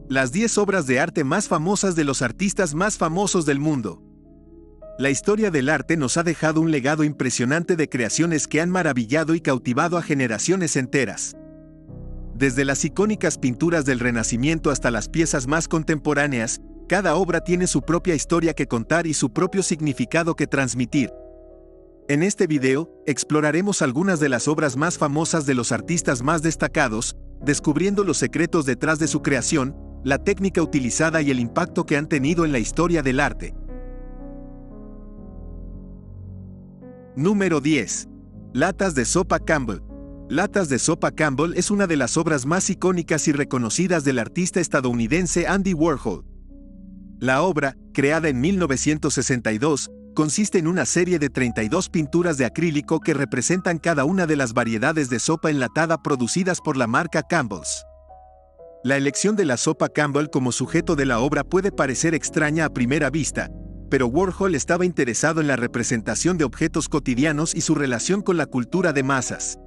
Las 10 obras de arte más famosas de los artistas más famosos del mundo. La historia del arte nos ha dejado un legado impresionante de creaciones que han maravillado y cautivado a generaciones enteras. Desde las icónicas pinturas del Renacimiento hasta las piezas más contemporáneas, cada obra tiene su propia historia que contar y su propio significado que transmitir. En este video, exploraremos algunas de las obras más famosas de los artistas más destacados, descubriendo los secretos detrás de su creación, la técnica utilizada y el impacto que han tenido en la historia del arte. Número 10. Latas de sopa Campbell. Latas de sopa Campbell es una de las obras más icónicas y reconocidas del artista estadounidense Andy Warhol. La obra, creada en 1962, consiste en una serie de 32 pinturas de acrílico que representan cada una de las variedades de sopa enlatada producidas por la marca Campbell's. La elección de la sopa Campbell como sujeto de la obra puede parecer extraña a primera vista, pero Warhol estaba interesado en la representación de objetos cotidianos y su relación con la cultura de masas.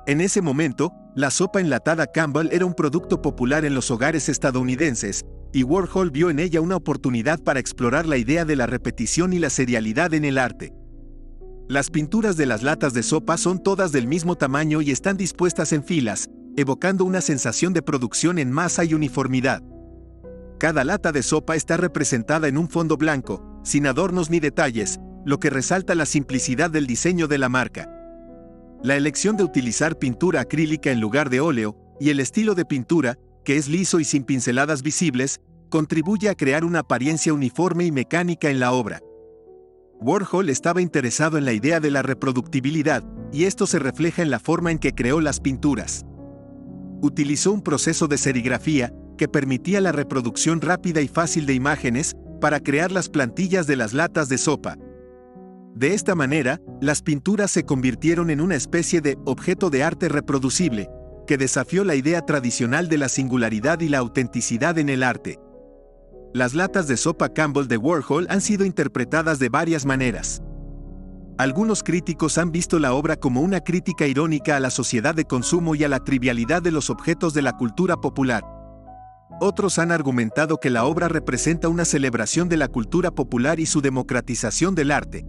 En ese momento, la sopa enlatada Campbell era un producto popular en los hogares estadounidenses, y Warhol vio en ella una oportunidad para explorar la idea de la repetición y la serialidad en el arte. Las pinturas de las latas de sopa son todas del mismo tamaño y están dispuestas en filas, evocando una sensación de producción en masa y uniformidad. Cada lata de sopa está representada en un fondo blanco, sin adornos ni detalles, lo que resalta la simplicidad del diseño de la marca. La elección de utilizar pintura acrílica en lugar de óleo, y el estilo de pintura, que es liso y sin pinceladas visibles, contribuye a crear una apariencia uniforme y mecánica en la obra. Warhol estaba interesado en la idea de la reproductibilidad, y esto se refleja en la forma en que creó las pinturas. Utilizó un proceso de serigrafía, que permitía la reproducción rápida y fácil de imágenes, para crear las plantillas de las latas de sopa. De esta manera, las pinturas se convirtieron en una especie de objeto de arte reproducible, que desafió la idea tradicional de la singularidad y la autenticidad en el arte. Las latas de sopa Campbell de Warhol han sido interpretadas de varias maneras. Algunos críticos han visto la obra como una crítica irónica a la sociedad de consumo y a la trivialidad de los objetos de la cultura popular. Otros han argumentado que la obra representa una celebración de la cultura popular y su democratización del arte.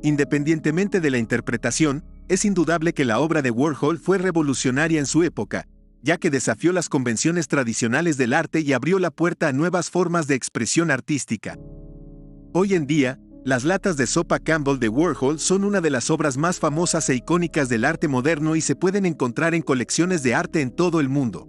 Independientemente de la interpretación, es indudable que la obra de Warhol fue revolucionaria en su época, ya que desafió las convenciones tradicionales del arte y abrió la puerta a nuevas formas de expresión artística. Hoy en día, las latas de sopa Campbell de Warhol son una de las obras más famosas e icónicas del arte moderno y se pueden encontrar en colecciones de arte en todo el mundo.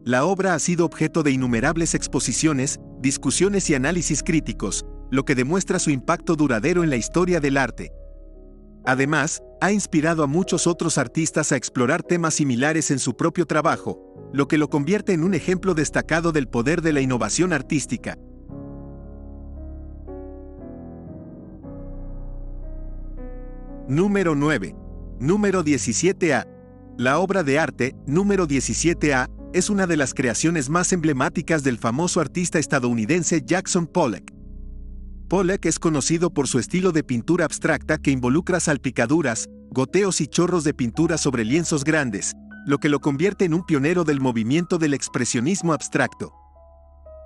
La obra ha sido objeto de innumerables exposiciones, discusiones y análisis críticos, lo que demuestra su impacto duradero en la historia del arte. Además, ha inspirado a muchos otros artistas a explorar temas similares en su propio trabajo, lo que lo convierte en un ejemplo destacado del poder de la innovación artística. Número 9. Número 17A. La obra de arte, número 17A, es una de las creaciones más emblemáticas del famoso artista estadounidense Jackson Pollock. Pollock es conocido por su estilo de pintura abstracta que involucra salpicaduras, goteos y chorros de pintura sobre lienzos grandes, lo que lo convierte en un pionero del movimiento del expresionismo abstracto.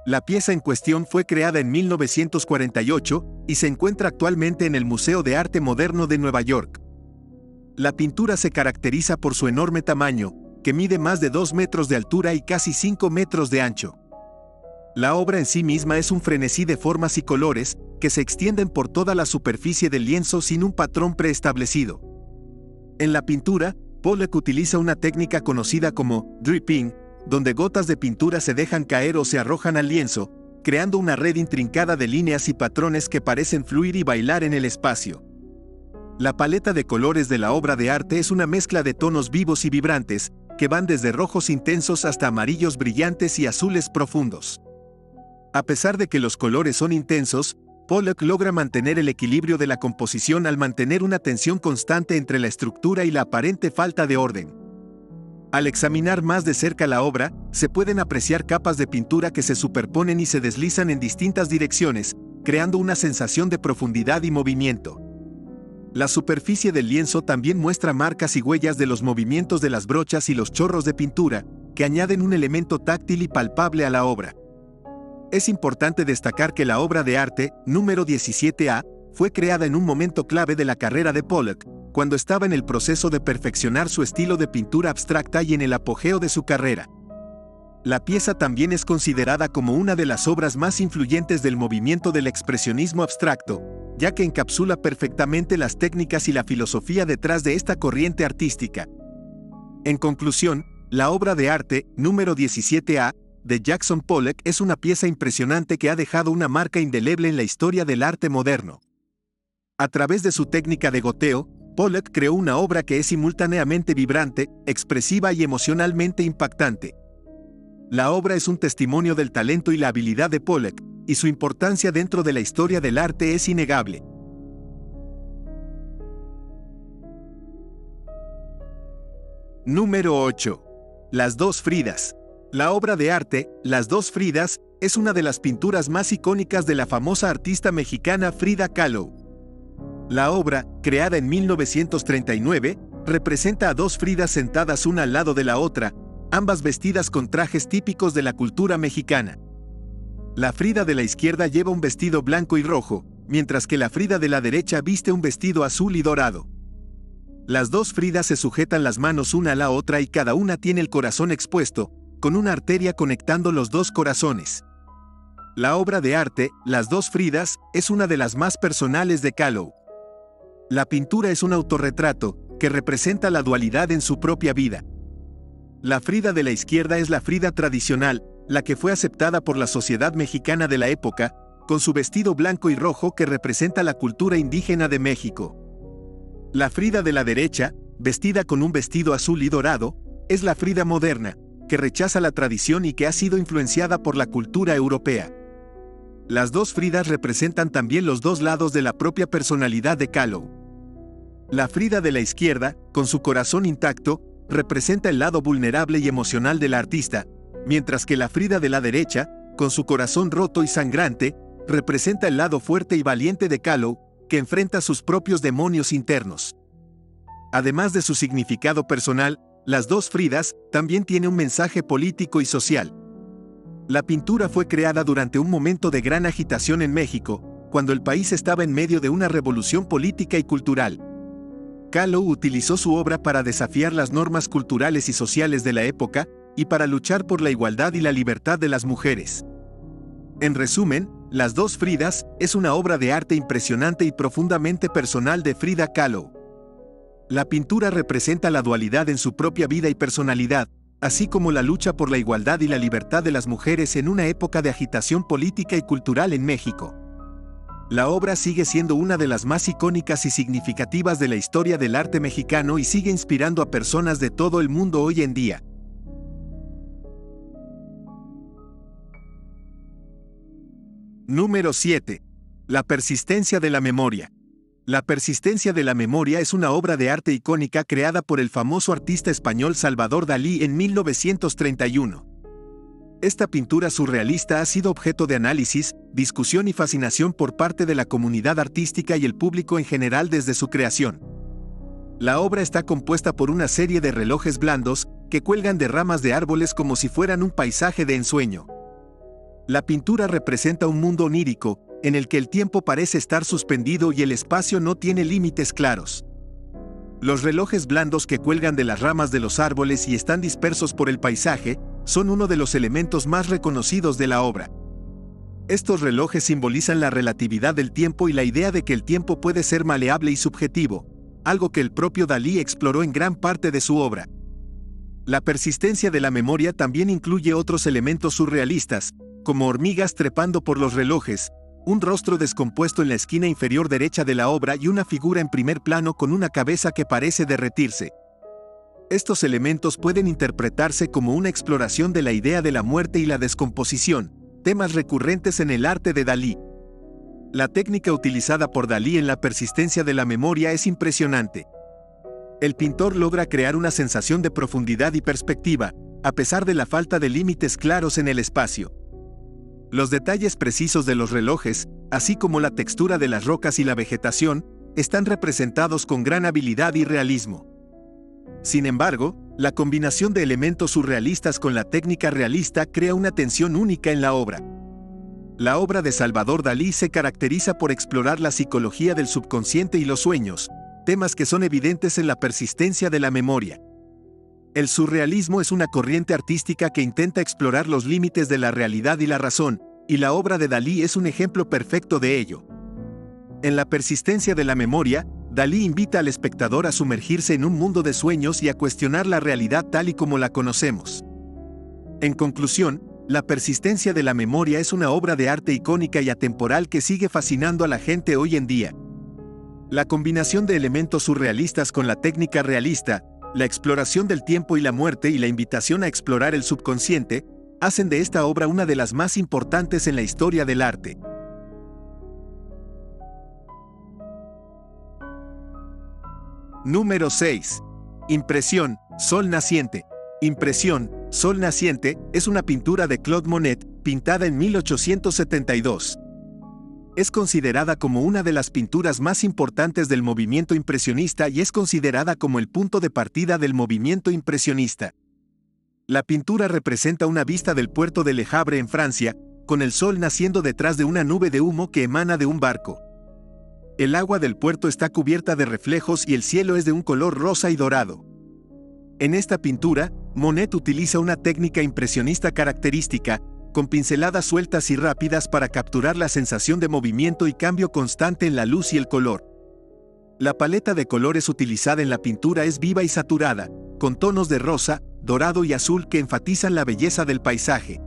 La pieza en cuestión fue creada en 1948 y se encuentra actualmente en el Museo de Arte Moderno de Nueva York. La pintura se caracteriza por su enorme tamaño, que mide más de 2 metros de altura y casi 5 metros de ancho. La obra en sí misma es un frenesí de formas y colores, que se extienden por toda la superficie del lienzo sin un patrón preestablecido. En la pintura, Pollock utiliza una técnica conocida como dripping, donde gotas de pintura se dejan caer o se arrojan al lienzo, creando una red intrincada de líneas y patrones que parecen fluir y bailar en el espacio. La paleta de colores de la obra de arte es una mezcla de tonos vivos y vibrantes, que van desde rojos intensos hasta amarillos brillantes y azules profundos. A pesar de que los colores son intensos, Pollock logra mantener el equilibrio de la composición al mantener una tensión constante entre la estructura y la aparente falta de orden. Al examinar más de cerca la obra, se pueden apreciar capas de pintura que se superponen y se deslizan en distintas direcciones, creando una sensación de profundidad y movimiento. La superficie del lienzo también muestra marcas y huellas de los movimientos de las brochas y los chorros de pintura, que añaden un elemento táctil y palpable a la obra. Es importante destacar que la obra de arte, número 17A, fue creada en un momento clave de la carrera de Pollock, cuando estaba en el proceso de perfeccionar su estilo de pintura abstracta y en el apogeo de su carrera. La pieza también es considerada como una de las obras más influyentes del movimiento del expresionismo abstracto, ya que encapsula perfectamente las técnicas y la filosofía detrás de esta corriente artística. En conclusión, la obra de arte, número 17A, de Jackson Pollock es una pieza impresionante que ha dejado una marca indeleble en la historia del arte moderno. A través de su técnica de goteo, Pollock creó una obra que es simultáneamente vibrante, expresiva y emocionalmente impactante. La obra es un testimonio del talento y la habilidad de Pollock, y su importancia dentro de la historia del arte es innegable. Número 8. Las dos Fridas. La obra de arte, Las dos Fridas, es una de las pinturas más icónicas de la famosa artista mexicana Frida Kahlo. La obra, creada en 1939, representa a dos Fridas sentadas una al lado de la otra, ambas vestidas con trajes típicos de la cultura mexicana. La Frida de la izquierda lleva un vestido blanco y rojo, mientras que la Frida de la derecha viste un vestido azul y dorado. Las dos Fridas se sujetan las manos una a la otra y cada una tiene el corazón expuesto, con una arteria conectando los dos corazones. La obra de arte, Las dos Fridas, es una de las más personales de Kahlo. La pintura es un autorretrato, que representa la dualidad en su propia vida. La Frida de la izquierda es la Frida tradicional, la que fue aceptada por la sociedad mexicana de la época, con su vestido blanco y rojo que representa la cultura indígena de México. La Frida de la derecha, vestida con un vestido azul y dorado, es la Frida moderna, que rechaza la tradición y que ha sido influenciada por la cultura europea. Las dos Fridas representan también los dos lados de la propia personalidad de Kahlo. La Frida de la izquierda, con su corazón intacto, representa el lado vulnerable y emocional del artista, mientras que la Frida de la derecha, con su corazón roto y sangrante, representa el lado fuerte y valiente de Kahlo, que enfrenta sus propios demonios internos. Además de su significado personal, Las dos Fridas también tiene un mensaje político y social. La pintura fue creada durante un momento de gran agitación en México, cuando el país estaba en medio de una revolución política y cultural. Kahlo utilizó su obra para desafiar las normas culturales y sociales de la época, y para luchar por la igualdad y la libertad de las mujeres. En resumen, Las dos Fridas es una obra de arte impresionante y profundamente personal de Frida Kahlo. La pintura representa la dualidad en su propia vida y personalidad, así como la lucha por la igualdad y la libertad de las mujeres en una época de agitación política y cultural en México. La obra sigue siendo una de las más icónicas y significativas de la historia del arte mexicano y sigue inspirando a personas de todo el mundo hoy en día. Número 7. La persistencia de la memoria. La persistencia de la memoria es una obra de arte icónica creada por el famoso artista español Salvador Dalí en 1931. Esta pintura surrealista ha sido objeto de análisis, discusión y fascinación por parte de la comunidad artística y el público en general desde su creación. La obra está compuesta por una serie de relojes blandos, que cuelgan de ramas de árboles como si fueran un paisaje de ensueño. La pintura representa un mundo onírico, en el que el tiempo parece estar suspendido y el espacio no tiene límites claros. Los relojes blandos que cuelgan de las ramas de los árboles y están dispersos por el paisaje, son uno de los elementos más reconocidos de la obra. Estos relojes simbolizan la relatividad del tiempo y la idea de que el tiempo puede ser maleable y subjetivo, algo que el propio Dalí exploró en gran parte de su obra. La persistencia de la memoria también incluye otros elementos surrealistas, como hormigas trepando por los relojes, un rostro descompuesto en la esquina inferior derecha de la obra y una figura en primer plano con una cabeza que parece derretirse. Estos elementos pueden interpretarse como una exploración de la idea de la muerte y la descomposición, temas recurrentes en el arte de Dalí. La técnica utilizada por Dalí en la persistencia de la memoria es impresionante. El pintor logra crear una sensación de profundidad y perspectiva, a pesar de la falta de límites claros en el espacio. Los detalles precisos de los relojes, así como la textura de las rocas y la vegetación, están representados con gran habilidad y realismo. Sin embargo, la combinación de elementos surrealistas con la técnica realista crea una tensión única en la obra. La obra de Salvador Dalí se caracteriza por explorar la psicología del subconsciente y los sueños, temas que son evidentes en la persistencia de la memoria. El surrealismo es una corriente artística que intenta explorar los límites de la realidad y la razón, y la obra de Dalí es un ejemplo perfecto de ello. En la persistencia de la memoria, Dalí invita al espectador a sumergirse en un mundo de sueños y a cuestionar la realidad tal y como la conocemos. En conclusión, la persistencia de la memoria es una obra de arte icónica y atemporal que sigue fascinando a la gente hoy en día. La combinación de elementos surrealistas con la técnica realista, la exploración del tiempo y la muerte y la invitación a explorar el subconsciente, hacen de esta obra una de las más importantes en la historia del arte. Número 6. Impresión, Sol naciente. Impresión, Sol naciente, es una pintura de Claude Monet, pintada en 1872. Es considerada como una de las pinturas más importantes del movimiento impresionista y es considerada como el punto de partida del movimiento impresionista. La pintura representa una vista del puerto de Le Havre en Francia, con el sol naciendo detrás de una nube de humo que emana de un barco. El agua del puerto está cubierta de reflejos y el cielo es de un color rosa y dorado. En esta pintura, Monet utiliza una técnica impresionista característica, con pinceladas sueltas y rápidas para capturar la sensación de movimiento y cambio constante en la luz y el color. La paleta de colores utilizada en la pintura es viva y saturada, con tonos de rosa, dorado y azul que enfatizan la belleza del paisaje.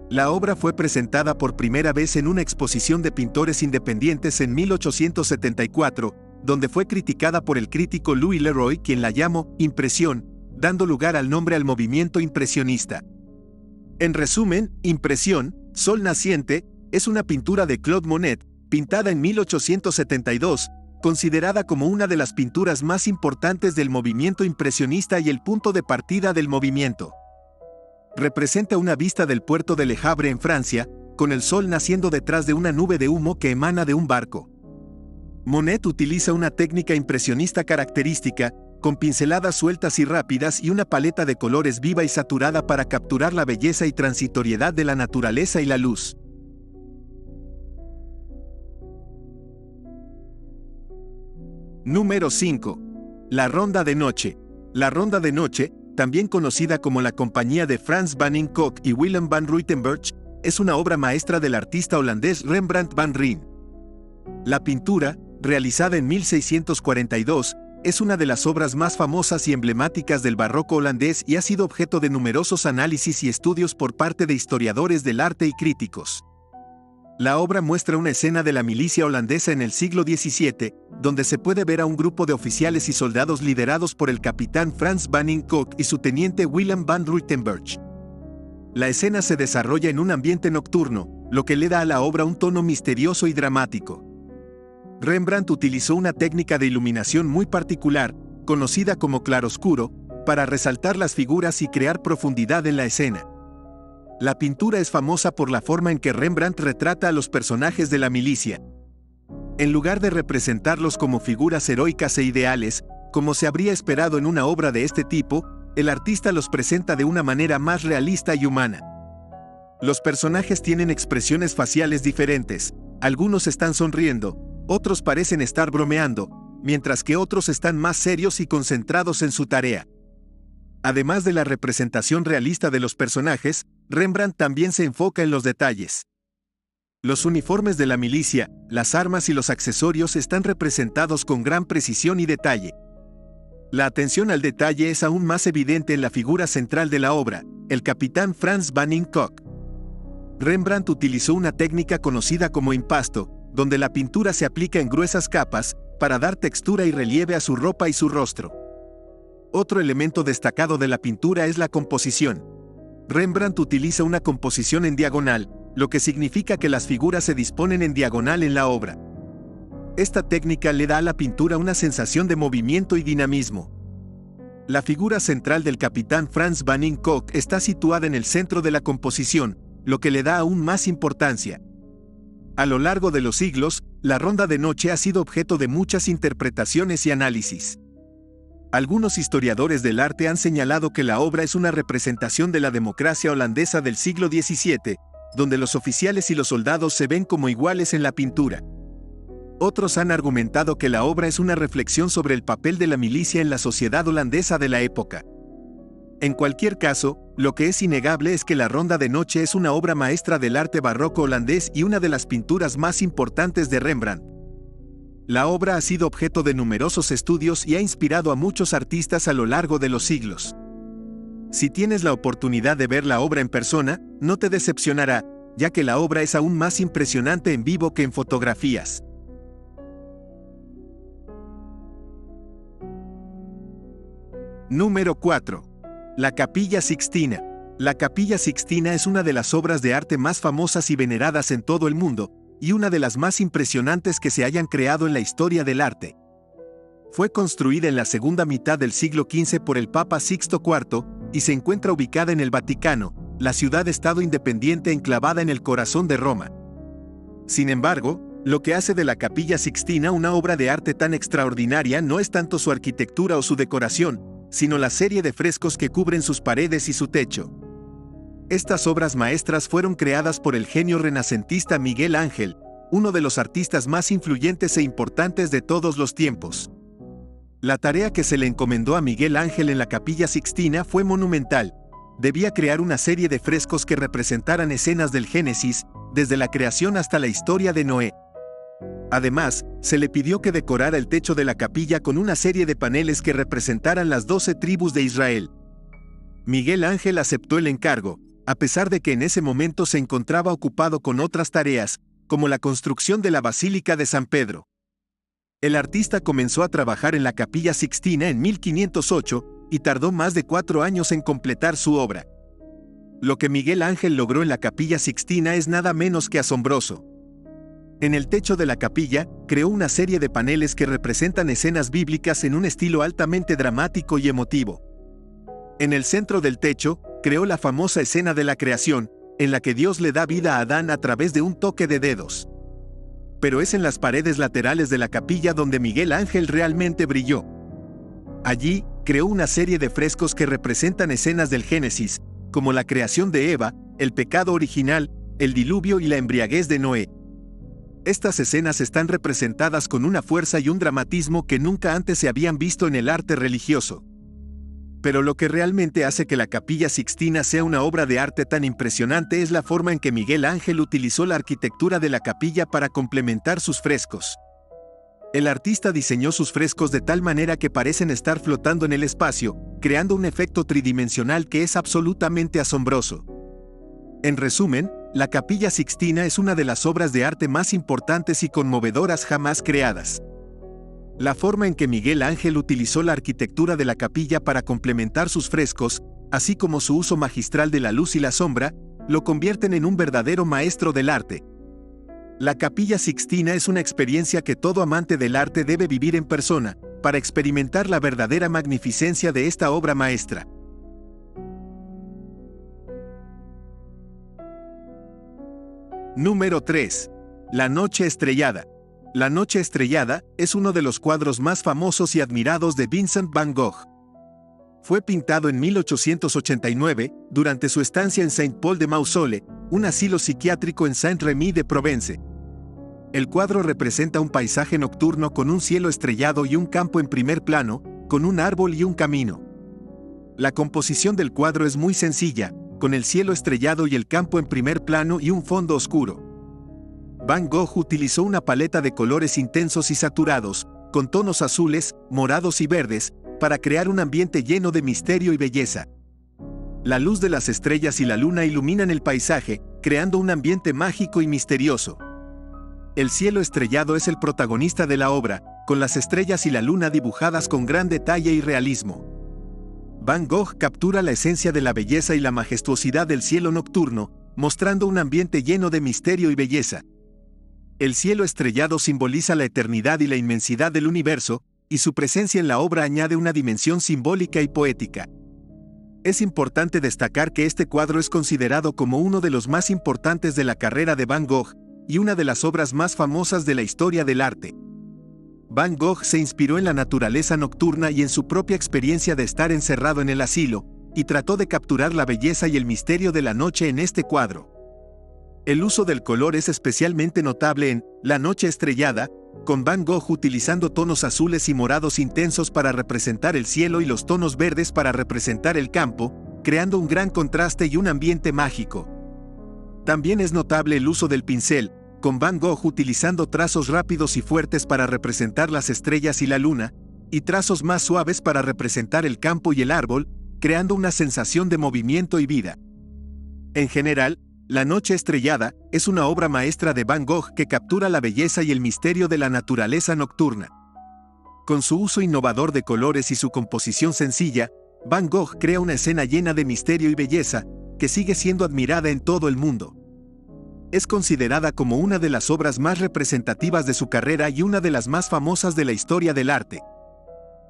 La obra fue presentada por primera vez en una exposición de pintores independientes en 1874, donde fue criticada por el crítico Louis Leroy, quien la llamó impresión, dando lugar al nombre al movimiento impresionista. En resumen, Impresión, Sol naciente, es una pintura de Claude Monet, pintada en 1872, considerada como una de las pinturas más importantes del movimiento impresionista y el punto de partida del movimiento. Representa una vista del puerto de Le Havre en Francia, con el sol naciendo detrás de una nube de humo que emana de un barco. Monet utiliza una técnica impresionista característica, con pinceladas sueltas y rápidas y una paleta de colores viva y saturada para capturar la belleza y transitoriedad de la naturaleza y la luz. Número 5. La Ronda de Noche. La Ronda de Noche, también conocida como la compañía de Frans van Inkock y Willem van Ruitenberg, es una obra maestra del artista holandés Rembrandt van Rijn. La pintura, realizada en 1642, es una de las obras más famosas y emblemáticas del barroco holandés y ha sido objeto de numerosos análisis y estudios por parte de historiadores del arte y críticos. La obra muestra una escena de la milicia holandesa en el siglo XVII, donde se puede ver a un grupo de oficiales y soldados liderados por el capitán Frans van Inkock y su teniente Willem van Ruitenberg. La escena se desarrolla en un ambiente nocturno, lo que le da a la obra un tono misterioso y dramático. Rembrandt utilizó una técnica de iluminación muy particular, conocida como claroscuro, para resaltar las figuras y crear profundidad en la escena. La pintura es famosa por la forma en que Rembrandt retrata a los personajes de la milicia. En lugar de representarlos como figuras heroicas e ideales, como se habría esperado en una obra de este tipo, el artista los presenta de una manera más realista y humana. Los personajes tienen expresiones faciales diferentes, algunos están sonriendo, otros parecen estar bromeando, mientras que otros están más serios y concentrados en su tarea. Además de la representación realista de los personajes, Rembrandt también se enfoca en los detalles. Los uniformes de la milicia, las armas y los accesorios están representados con gran precisión y detalle. La atención al detalle es aún más evidente en la figura central de la obra, el capitán Frans van Inkock. Rembrandt utilizó una técnica conocida como impasto, donde la pintura se aplica en gruesas capas, para dar textura y relieve a su ropa y su rostro. Otro elemento destacado de la pintura es la composición. Rembrandt utiliza una composición en diagonal, lo que significa que las figuras se disponen en diagonal en la obra. Esta técnica le da a la pintura una sensación de movimiento y dinamismo. La figura central del capitán Frans van Inkock está situada en el centro de la composición, lo que le da aún más importancia. A lo largo de los siglos, la Ronda de Noche ha sido objeto de muchas interpretaciones y análisis. Algunos historiadores del arte han señalado que la obra es una representación de la democracia holandesa del siglo XVII, donde los oficiales y los soldados se ven como iguales en la pintura. Otros han argumentado que la obra es una reflexión sobre el papel de la milicia en la sociedad holandesa de la época. En cualquier caso, lo que es innegable es que la Ronda de Noche es una obra maestra del arte barroco holandés y una de las pinturas más importantes de Rembrandt. La obra ha sido objeto de numerosos estudios y ha inspirado a muchos artistas a lo largo de los siglos. Si tienes la oportunidad de ver la obra en persona, no te decepcionará, ya que la obra es aún más impresionante en vivo que en fotografías. Número 4. La Capilla Sixtina. La Capilla Sixtina es una de las obras de arte más famosas y veneradas en todo el mundo, y una de las más impresionantes que se hayan creado en la historia del arte. Fue construida en la segunda mitad del siglo XV por el Papa Sixto IV, y se encuentra ubicada en el Vaticano, la ciudad-estado independiente enclavada en el corazón de Roma. Sin embargo, lo que hace de la Capilla Sixtina una obra de arte tan extraordinaria no es tanto su arquitectura o su decoración, sino la serie de frescos que cubren sus paredes y su techo. Estas obras maestras fueron creadas por el genio renacentista Miguel Ángel, uno de los artistas más influyentes e importantes de todos los tiempos. La tarea que se le encomendó a Miguel Ángel en la Capilla Sixtina fue monumental. Debía crear una serie de frescos que representaran escenas del Génesis, desde la creación hasta la historia de Noé. Además, se le pidió que decorara el techo de la capilla con una serie de paneles que representaran las 12 tribus de Israel. Miguel Ángel aceptó el encargo, a pesar de que en ese momento se encontraba ocupado con otras tareas, como la construcción de la Basílica de San Pedro. El artista comenzó a trabajar en la Capilla Sixtina en 1508 y tardó más de 4 años en completar su obra. Lo que Miguel Ángel logró en la Capilla Sixtina es nada menos que asombroso. En el techo de la capilla, creó una serie de paneles que representan escenas bíblicas en un estilo altamente dramático y emotivo. En el centro del techo, creó la famosa escena de la creación, en la que Dios le da vida a Adán a través de un toque de dedos. Pero es en las paredes laterales de la capilla donde Miguel Ángel realmente brilló. Allí, creó una serie de frescos que representan escenas del Génesis, como la creación de Eva, el pecado original, el diluvio y la embriaguez de Noé. Estas escenas están representadas con una fuerza y un dramatismo que nunca antes se habían visto en el arte religioso. Pero lo que realmente hace que la Capilla Sixtina sea una obra de arte tan impresionante es la forma en que Miguel Ángel utilizó la arquitectura de la capilla para complementar sus frescos. El artista diseñó sus frescos de tal manera que parecen estar flotando en el espacio, creando un efecto tridimensional que es absolutamente asombroso. En resumen, la Capilla Sixtina es una de las obras de arte más importantes y conmovedoras jamás creadas. La forma en que Miguel Ángel utilizó la arquitectura de la capilla para complementar sus frescos, así como su uso magistral de la luz y la sombra, lo convierten en un verdadero maestro del arte. La Capilla Sixtina es una experiencia que todo amante del arte debe vivir en persona, para experimentar la verdadera magnificencia de esta obra maestra. Número 3. La Noche Estrellada. La Noche Estrellada es uno de los cuadros más famosos y admirados de Vincent van Gogh. Fue pintado en 1889, durante su estancia en Saint-Paul-de-Mausole, un asilo psiquiátrico en Saint-Rémy de Provence. El cuadro representa un paisaje nocturno con un cielo estrellado y un campo en primer plano, con un árbol y un camino. La composición del cuadro es muy sencilla, con el cielo estrellado y el campo en primer plano y un fondo oscuro. Van Gogh utilizó una paleta de colores intensos y saturados, con tonos azules, morados y verdes, para crear un ambiente lleno de misterio y belleza. La luz de las estrellas y la luna iluminan el paisaje, creando un ambiente mágico y misterioso. El cielo estrellado es el protagonista de la obra, con las estrellas y la luna dibujadas con gran detalle y realismo. Van Gogh captura la esencia de la belleza y la majestuosidad del cielo nocturno, mostrando un ambiente lleno de misterio y belleza. El cielo estrellado simboliza la eternidad y la inmensidad del universo, y su presencia en la obra añade una dimensión simbólica y poética. Es importante destacar que este cuadro es considerado como uno de los más importantes de la carrera de Van Gogh, y una de las obras más famosas de la historia del arte. Van Gogh se inspiró en la naturaleza nocturna y en su propia experiencia de estar encerrado en el asilo, y trató de capturar la belleza y el misterio de la noche en este cuadro. El uso del color es especialmente notable en La noche estrellada, con Van Gogh utilizando tonos azules y morados intensos para representar el cielo y los tonos verdes para representar el campo, creando un gran contraste y un ambiente mágico. También es notable el uso del pincel, con Van Gogh utilizando trazos rápidos y fuertes para representar las estrellas y la luna, y trazos más suaves para representar el campo y el árbol, creando una sensación de movimiento y vida. En general, La noche estrellada es una obra maestra de Van Gogh que captura la belleza y el misterio de la naturaleza nocturna. Con su uso innovador de colores y su composición sencilla, Van Gogh crea una escena llena de misterio y belleza, que sigue siendo admirada en todo el mundo. Es considerada como una de las obras más representativas de su carrera y una de las más famosas de la historia del arte.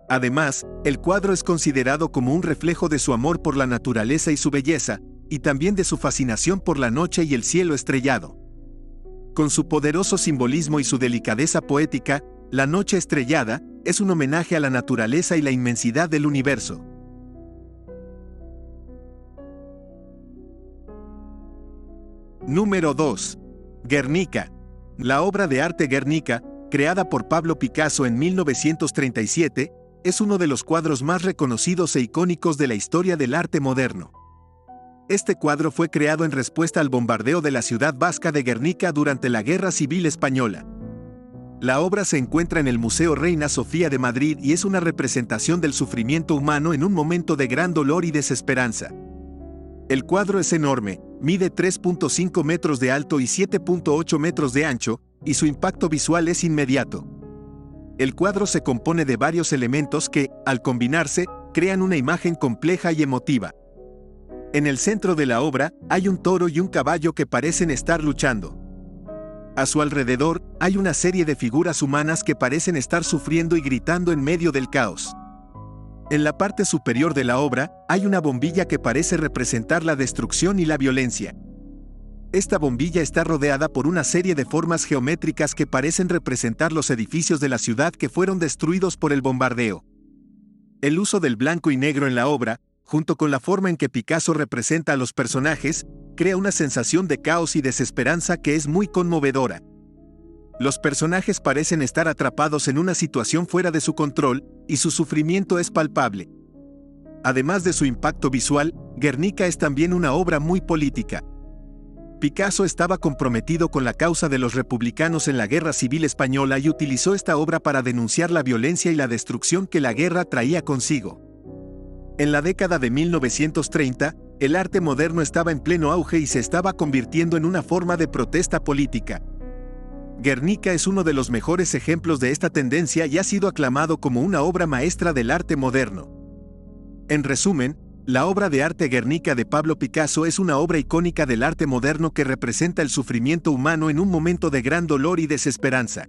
Además, el cuadro es considerado como un reflejo de su amor por la naturaleza y su belleza, y también de su fascinación por la noche y el cielo estrellado. Con su poderoso simbolismo y su delicadeza poética, La noche estrellada es un homenaje a la naturaleza y la inmensidad del universo. Número 2. Guernica. La obra de arte Guernica, creada por Pablo Picasso en 1937, es uno de los cuadros más reconocidos e icónicos de la historia del arte moderno. Este cuadro fue creado en respuesta al bombardeo de la ciudad vasca de Guernica durante la Guerra Civil Española. La obra se encuentra en el Museo Reina Sofía de Madrid y es una representación del sufrimiento humano en un momento de gran dolor y desesperanza. El cuadro es enorme, mide 3.5 metros de alto y 7.8 metros de ancho, y su impacto visual es inmediato. El cuadro se compone de varios elementos que, al combinarse, crean una imagen compleja y emotiva. En el centro de la obra, hay un toro y un caballo que parecen estar luchando. A su alrededor, hay una serie de figuras humanas que parecen estar sufriendo y gritando en medio del caos. En la parte superior de la obra, hay una bombilla que parece representar la destrucción y la violencia. Esta bombilla está rodeada por una serie de formas geométricas que parecen representar los edificios de la ciudad que fueron destruidos por el bombardeo. El uso del blanco y negro en la obra, junto con la forma en que Picasso representa a los personajes, crea una sensación de caos y desesperanza que es muy conmovedora. Los personajes parecen estar atrapados en una situación fuera de su control, y su sufrimiento es palpable. Además de su impacto visual, Guernica es también una obra muy política. Picasso estaba comprometido con la causa de los republicanos en la Guerra Civil Española y utilizó esta obra para denunciar la violencia y la destrucción que la guerra traía consigo. En la década de 1930, el arte moderno estaba en pleno auge y se estaba convirtiendo en una forma de protesta política. Guernica es uno de los mejores ejemplos de esta tendencia y ha sido aclamado como una obra maestra del arte moderno. En resumen, la obra de arte Guernica de Pablo Picasso es una obra icónica del arte moderno que representa el sufrimiento humano en un momento de gran dolor y desesperanza.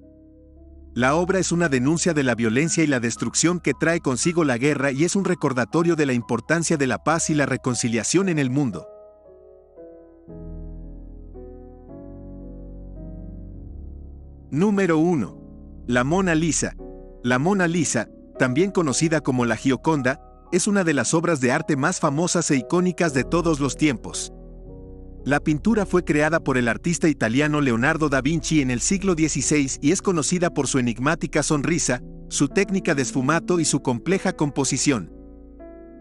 La obra es una denuncia de la violencia y la destrucción que trae consigo la guerra y es un recordatorio de la importancia de la paz y la reconciliación en el mundo. Número 1. La Mona Lisa. La Mona Lisa, también conocida como la Gioconda, es una de las obras de arte más famosas e icónicas de todos los tiempos. La pintura fue creada por el artista italiano Leonardo da Vinci en el siglo XVI y es conocida por su enigmática sonrisa, su técnica de esfumato y su compleja composición.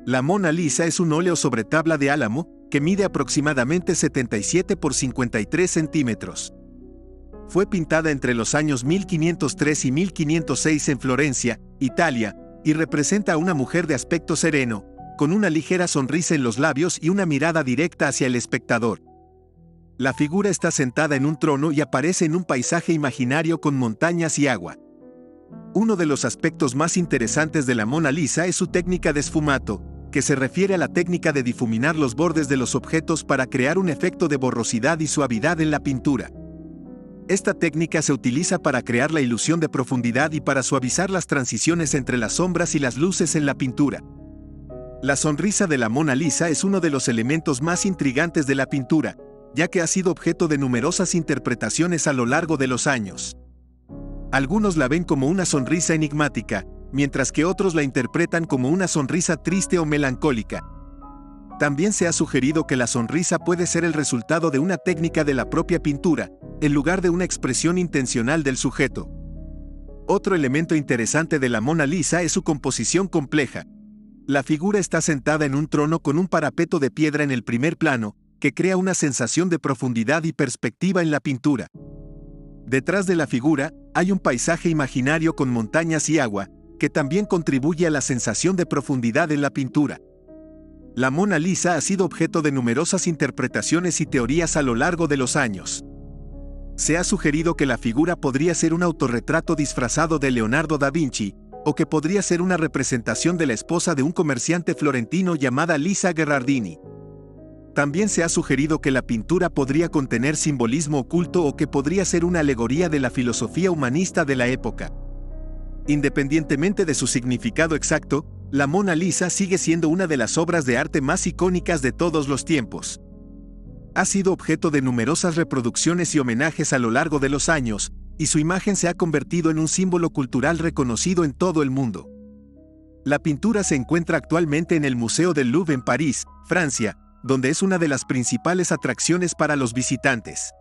La Mona Lisa es un óleo sobre tabla de álamo, que mide aproximadamente 77 por 53 centímetros. Fue pintada entre los años 1503 y 1506 en Florencia, Italia, y representa a una mujer de aspecto sereno, con una ligera sonrisa en los labios y una mirada directa hacia el espectador. La figura está sentada en un trono y aparece en un paisaje imaginario con montañas y agua. Uno de los aspectos más interesantes de la Mona Lisa es su técnica de esfumato, que se refiere a la técnica de difuminar los bordes de los objetos para crear un efecto de borrosidad y suavidad en la pintura. Esta técnica se utiliza para crear la ilusión de profundidad y para suavizar las transiciones entre las sombras y las luces en la pintura. La sonrisa de la Mona Lisa es uno de los elementos más intrigantes de la pintura, ya que ha sido objeto de numerosas interpretaciones a lo largo de los años. Algunos la ven como una sonrisa enigmática, mientras que otros la interpretan como una sonrisa triste o melancólica. También se ha sugerido que la sonrisa puede ser el resultado de una técnica de la propia pintura, en lugar de una expresión intencional del sujeto. Otro elemento interesante de la Mona Lisa es su composición compleja. La figura está sentada en un trono con un parapeto de piedra en el primer plano, que crea una sensación de profundidad y perspectiva en la pintura. Detrás de la figura, hay un paisaje imaginario con montañas y agua, que también contribuye a la sensación de profundidad en la pintura. La Mona Lisa ha sido objeto de numerosas interpretaciones y teorías a lo largo de los años. Se ha sugerido que la figura podría ser un autorretrato disfrazado de Leonardo da Vinci, o que podría ser una representación de la esposa de un comerciante florentino llamada Lisa Gherardini. También se ha sugerido que la pintura podría contener simbolismo oculto o que podría ser una alegoría de la filosofía humanista de la época. Independientemente de su significado exacto, la Mona Lisa sigue siendo una de las obras de arte más icónicas de todos los tiempos. Ha sido objeto de numerosas reproducciones y homenajes a lo largo de los años, y su imagen se ha convertido en un símbolo cultural reconocido en todo el mundo. La pintura se encuentra actualmente en el Museo del Louvre en París, Francia, donde es una de las principales atracciones para los visitantes.